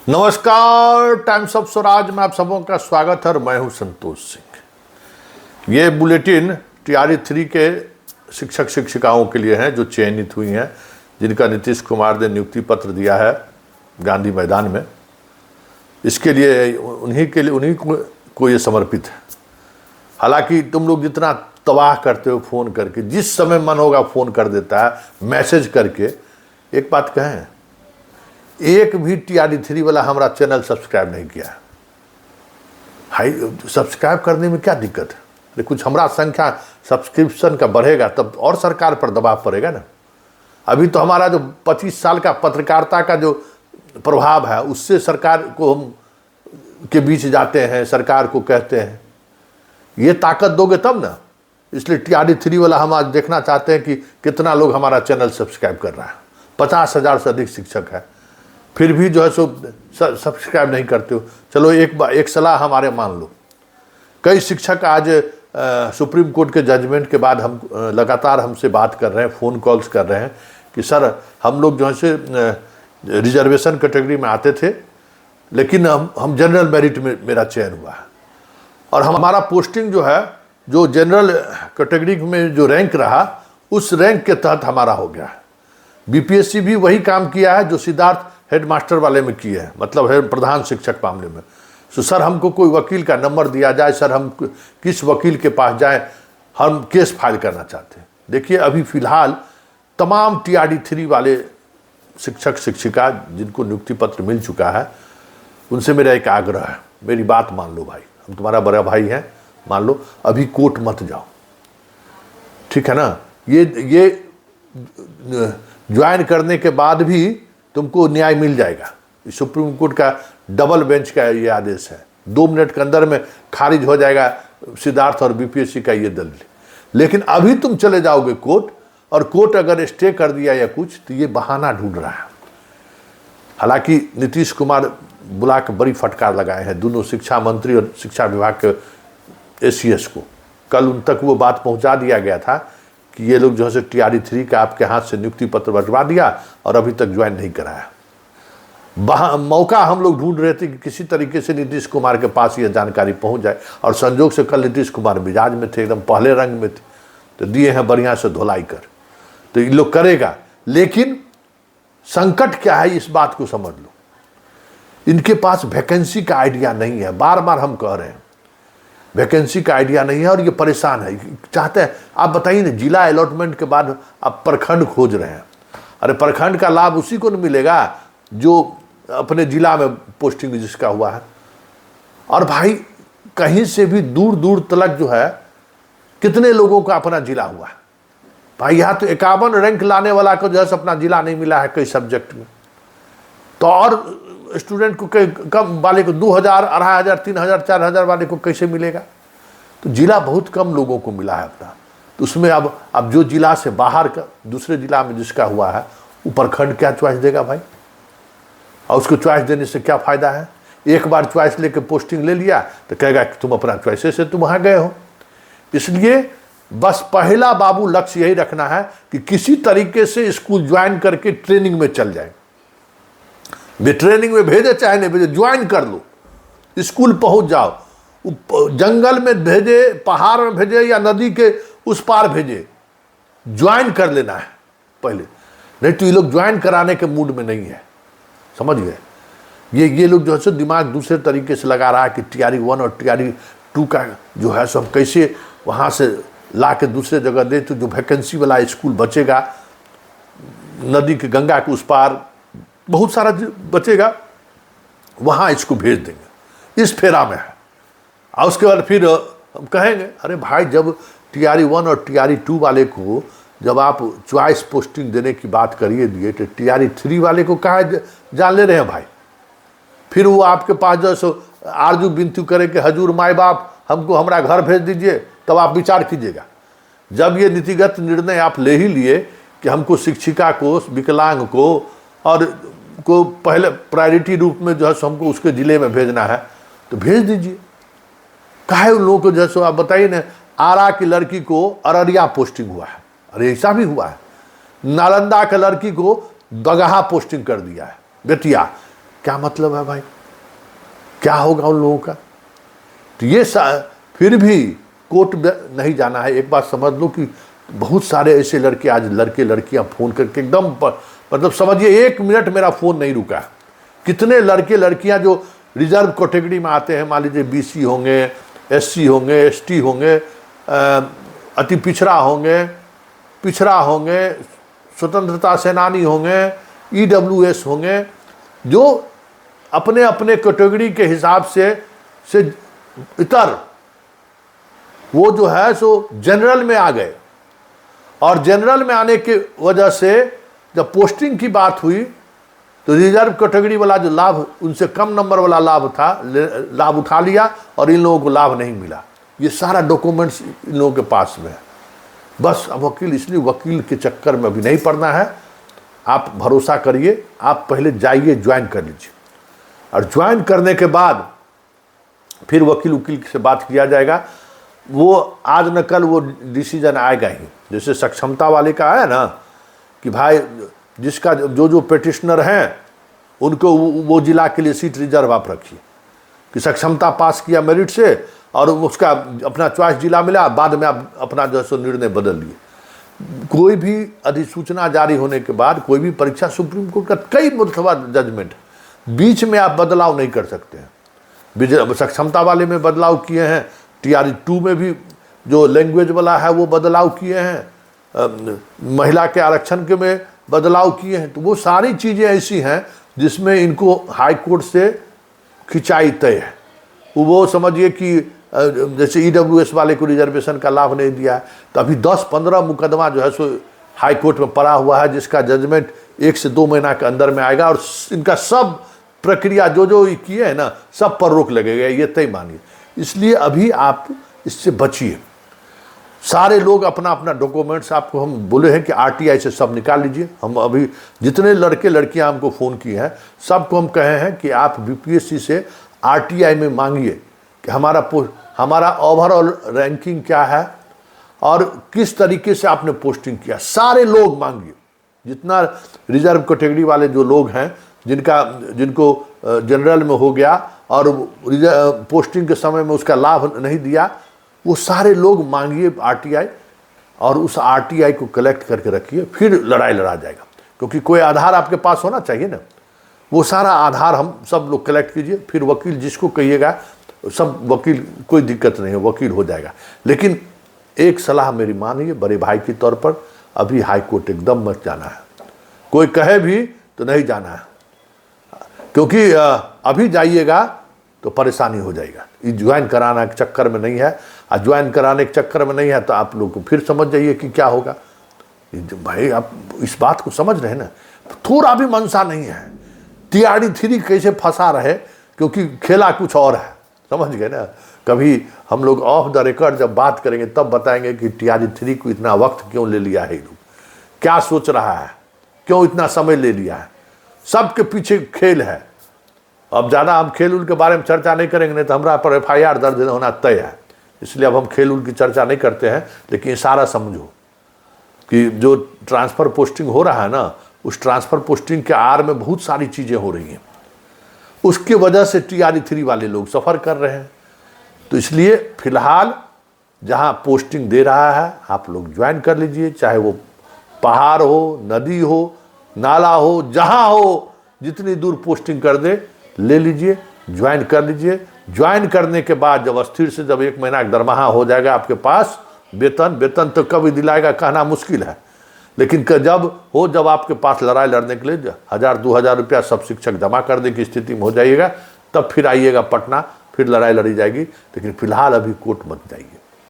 नमस्कार, times of Swaraj में आप सबों का स्वागत है और मैं हूं संतोष सिंह। ये बुलेटिन टीआरई 3 के शिक्षक शिक्षिकाओं के लिए हैं जो चयनित हुई हैं, जिनका नीतीश कुमार ने नियुक्ति पत्र दिया है गांधी मैदान में। इसके लिए उन्हीं को ये समर्पित है। हालांकि तुम लोग जितना तबाह करते हो फ़ोन करके, जिस समय मन होगा फ़ोन कर देता है, मैसेज करके। एक बात कहें, एक भी टीआरई 3 वाला हमारा चैनल सब्सक्राइब नहीं किया है। हाई सब्सक्राइब करने में क्या दिक्कत है? अरे कुछ हमारा संख्या सब्सक्रिप्शन का बढ़ेगा तब और सरकार पर दबाव पड़ेगा ना। अभी तो हमारा जो 25 साल का पत्रकारिता का जो प्रभाव है, उससे सरकार को हम के बीच जाते हैं, सरकार को कहते हैं। ये ताकत दोगे तब ना। इसलिए टीआरई 3 वाला हम आज देखना चाहते हैं कि कितना लोग हमारा चैनल सब्सक्राइब कर रहा है। 50,000 से अधिक शिक्षक है, फिर भी जो है सो सब्सक्राइब नहीं करते हो। चलो एक सलाह हमारे मान लो। कई शिक्षक आज सुप्रीम कोर्ट के जजमेंट के बाद हम लगातार हमसे बात कर रहे हैं, फ़ोन कॉल्स कर रहे हैं कि सर हम लोग जो है से रिजर्वेशन कैटेगरी में आते थे, लेकिन हम जनरल मेरिट में मेरा चयन हुआ है और हमारा पोस्टिंग जो है, जो जनरल कैटेगरी में जो रैंक रहा, उस रैंक के तहत हमारा हो गया है। बीपीएससी भी वही काम किया है जो सिद्धार्थ हेडमास्टर वाले में किए हैं, मतलब है प्रधान शिक्षक मामले में। तो सर हमको कोई वकील का नंबर दिया जाए, सर हम किस वकील के पास जाएं, हम केस फाइल करना चाहते हैं। देखिए अभी फ़िलहाल तमाम टीआरई 3 वाले शिक्षक शिक्षिका जिनको नियुक्ति पत्र मिल चुका है, उनसे मेरा एक आग्रह है, मेरी बात मान लो भाई, हम तुम्हारा बड़ा भाई हैं, मान लो। अभी कोर्ट मत जाओ, ठीक है ना। ये ज्वाइन करने के बाद भी तुमको न्याय मिल जाएगा। सुप्रीम कोर्ट का डबल बेंच का ये आदेश है। 2 मिनट के अंदर में खारिज हो जाएगा सिद्धार्थ और बीपीएससी का ये दलील। लेकिन अभी तुम चले जाओगे कोर्ट, और कोर्ट अगर स्टे कर दिया या कुछ, तो ये बहाना ढूंढ रहा है। हालांकि नीतीश कुमार बुला के बड़ी फटकार लगाए हैं दोनों शिक्षा मंत्री और शिक्षा विभाग के एसीएस को। कल उन तक वो बात पहुँचा दिया गया था कि ये लोग जो है टीआरई 3 का आपके हाथ से नियुक्ति पत्र बंटवा दिया और अभी तक ज्वाइन नहीं कराया। मौका हम लोग ढूंढ रहे थे कि किसी तरीके से नीतीश कुमार के पास ये जानकारी पहुंच जाए, और संजोग से कल नीतीश कुमार मिजाज में थे, एकदम पहले रंग में थे, तो दिए हैं बढ़िया से धुलाई कर। तो ये लोग करेगा, लेकिन संकट क्या है इस बात को समझ लो। इनके पास वैकेंसी का आइडिया नहीं है। बार बार हम कह रहे हैं वैकेंसी का आइडिया नहीं है और ये परेशान है। चाहते हैं, आप बताइए ना, जिला अलॉटमेंट के बाद आप प्रखंड खोज रहे हैं। अरे प्रखंड का लाभ उसी को नहीं मिलेगा जो अपने जिला में पोस्टिंग जिसका हुआ है। और भाई कहीं से भी दूर दूर तलक जो है, कितने लोगों का अपना जिला हुआ है भाई। यहाँ तो 51 रैंक लाने वाला को जो है अपना जिला नहीं मिला है कई सब्जेक्ट में, तो और स्टूडेंट को कम वाले को 2,000, 2,500, 3,000, 4,000 वाले को कैसे मिलेगा? तो जिला बहुत कम लोगों को मिला है अपना। तो उसमें अब जो जिला से बाहर का दूसरे जिला में जिसका हुआ है, वो प्रखंड क्या चॉइस देगा भाई? और उसको चॉइस देने से क्या फ़ायदा है? एक बार चॉइस लेके पोस्टिंग ले लिया तो कहेगा कि तुम अपना चॉइसे से तुम वहाँ गए हो। इसलिए बस पहला बाबू लक्ष्य यही रखना है कि किसी तरीके से स्कूल ज्वाइन करके ट्रेनिंग में चल जाए। वे ट्रेनिंग में भेजे चाहे नहीं भेजे, ज्वाइन कर लो, स्कूल पहुंच जाओ। जंगल में भेजे, पहाड़ में भेजे या नदी के उस पार भेजे, ज्वाइन कर लेना है पहले। नहीं तो ये लोग ज्वाइन कराने के मूड में नहीं है, समझ गए। ये लोग जो है दिमाग दूसरे तरीके से लगा रहा है कि टीआरई 1 और टीआरई 2 का जो है सब कैसे वहाँ से ला के दूसरे जगह दे, तो जो वैकेंसी वाला स्कूल बचेगा नदी के गंगा के उस पार बहुत सारा बचेगा, वहाँ इसको भेज देंगे। इस फेरा में है। और उसके बाद फिर हम कहेंगे, अरे भाई जब टीआरई 1 और टीआरई 2 वाले को जब आप चॉइस पोस्टिंग देने की बात करिए दिए, तो टीआरई 3 वाले को कहाँ जान ले रहे हैं भाई? फिर वो आपके पास जो सो आरजू बिनती करे कि हजूर माई बाप हमको हमारा घर भेज दीजिए, तब आप विचार कीजिएगा। जब ये नीतिगत निर्णय आप ले ही लिए कि हमको शिक्षिका को, विकलांग को और को पहले प्रायोरिटी रूप में जो है हमको उसके ज़िले में भेजना है, तो भेज दीजिए। काहे उन लोगों को जो है आप बताइए ना, आरा की लड़की को अररिया पोस्टिंग हुआ है, अरे ऐसा भी हुआ है। नालंदा के लड़की को बगहा पोस्टिंग कर दिया है बेतिया। क्या मतलब है भाई, क्या होगा उन लोगों का? तो ये फिर भी कोर्ट नहीं जाना है। एक बात समझ लो कि बहुत सारे ऐसे लड़के, आज लड़के लड़कियां फ़ोन करके एकदम मतलब समझिए 1 मिनट मेरा फ़ोन नहीं रुका। कितने लड़के लड़कियां जो रिजर्व कैटेगरी में आते हैं, मान लीजिए BC होंगे, SC होंगे, ST होंगे, अति पिछड़ा होंगे, स्वतंत्रता सेनानी होंगे, EWS होंगे, जो अपने अपने कैटेगरी के हिसाब से इतर वो जो है सो जनरल में आ गए। और जनरल में आने की वजह से जब पोस्टिंग की बात हुई तो रिजर्व कैटेगरी वाला जो लाभ, उनसे कम नंबर वाला लाभ था, लाभ उठा लिया और इन लोगों को लाभ नहीं मिला। ये सारा डॉक्यूमेंट्स इन लोगों के पास में है। बस अब वकील, इसलिए वकील के चक्कर में अभी नहीं पड़ना है। आप भरोसा करिए, आप पहले जाइए, ज्वाइन कर लीजिए, और ज्वाइन करने के बाद फिर वकील से बात किया जाएगा। वो आज न कल वो डिसीजन आएगा ही। जैसे सक्षमता वाले का है ना कि भाई जिसका जो पेटिशनर हैं उनको वो जिला के लिए सीट रिजर्व आप रखिए, कि सक्षमता पास किया मेरिट से और उसका अपना चॉइस जिला मिला, बाद में आप अपना जो है सो निर्णय बदल लिए। कोई भी अधिसूचना जारी होने के बाद कोई भी परीक्षा, सुप्रीम कोर्ट का कई मुतबा जजमेंट, बीच में आप बदलाव नहीं कर सकते हैं। सक्षमता वाले में बदलाव किए हैं, TRE 2 में भी जो लैंग्वेज वाला है वो बदलाव किए हैं, महिला के आरक्षण के में बदलाव किए हैं। तो वो सारी चीज़ें ऐसी हैं जिसमें इनको हाई कोर्ट से खिंचाई तय है। वो समझिए कि जैसे EWS वाले को रिजर्वेशन का लाभ नहीं दिया है, तो अभी 10-15 मुकदमा जो है सो हाई कोर्ट में पड़ा हुआ है, जिसका जजमेंट 1 से 2 महीना के अंदर में आएगा। और इनका सब प्रक्रिया जो किए हैं ना, सब पर रोक लगेगा, ये तय मानिए। इसलिए अभी आप इससे बचिए। सारे लोग अपना अपना डॉक्यूमेंट्स, आपको हम बोले हैं कि RTI से सब निकाल लीजिए। हम अभी जितने लड़के लड़कियां हमको फ़ोन किए हैं, सबको हम कहे हैं कि आप BPSC से RTI में मांगिए कि हमारा ओवरऑल रैंकिंग क्या है और किस तरीके से आपने पोस्टिंग किया। सारे लोग मांगिए, जितना रिजर्व कैटेगरी वाले जो लोग हैं, जिनको जनरल में हो गया और पोस्टिंग के समय में उसका लाभ नहीं दिया, वो सारे लोग मांगिए RTI, और उस RTI को कलेक्ट करके रखिए। फिर लड़ाई लड़ा जाएगा, क्योंकि कोई आधार आपके पास होना चाहिए ना। वो सारा आधार हम सब लोग कलेक्ट कीजिए। फिर वकील जिसको कहिएगा, सब वकील, कोई दिक्कत नहीं है, वकील हो जाएगा। लेकिन एक सलाह मेरी मानिए बड़े भाई के तौर पर, अभी हाई कोर्ट एकदम मत जाना है। कोई कहे भी तो नहीं जाना है, क्योंकि अभी जाइएगा तो परेशानी हो जाएगा। ये ज्वाइन कराना के चक्कर में नहीं है, और ज्वाइन कराने के चक्कर में नहीं है तो आप लोग को फिर समझ जाइए कि क्या होगा। भाई आप इस बात को समझ रहे हैं ना, थोड़ा भी मनसा नहीं है। TRE 3 कैसे फंसा रहे, क्योंकि खेला कुछ और है, समझ गए ना। कभी हम लोग ऑफ द रिकॉर्ड जब बात करेंगे तब बताएंगे कि TRE 3 को इतना वक्त क्यों ले लिया है, लोग क्या सोच रहा है, क्यों इतना समय ले लिया है। सबके पीछे खेल है। अब ज़्यादा हम खेल उल के बारे में चर्चा नहीं करेंगे, नहीं तो हमारा पर FIR दर्ज होना तय है। इसलिए अब हम खेल उल की चर्चा नहीं करते हैं। लेकिन सारा समझो कि जो ट्रांसफ़र पोस्टिंग हो रहा है ना, उस ट्रांसफ़र पोस्टिंग के आड़ में बहुत सारी चीज़ें हो रही हैं। उसकी वजह से TRE 3 वाले लोग सफ़र कर रहे हैं। तो इसलिए फ़िलहाल जहाँ पोस्टिंग दे रहा है, आप लोग ज्वाइन कर लीजिए। चाहे वो पहाड़ हो, नदी हो, नाला हो, जहाँ हो, जितनी दूर पोस्टिंग कर दे, ले लीजिए, ज्वाइन कर लीजिए। ज्वाइन करने के बाद जब अस्थिर से जब 1 महीना का दरमाहा हो जाएगा आपके पास, वेतन तो कभी दिलाएगा कहना मुश्किल है, लेकिन जब आपके पास लड़ाई लड़ने के लिए 1000-2000 रुपया सब शिक्षक जमा करने की स्थिति में हो जाइएगा, तब फिर आइएगा पटना, फिर लड़ाई लड़ी जाएगी। लेकिन फिलहाल अभी कोर्ट मत जाइए।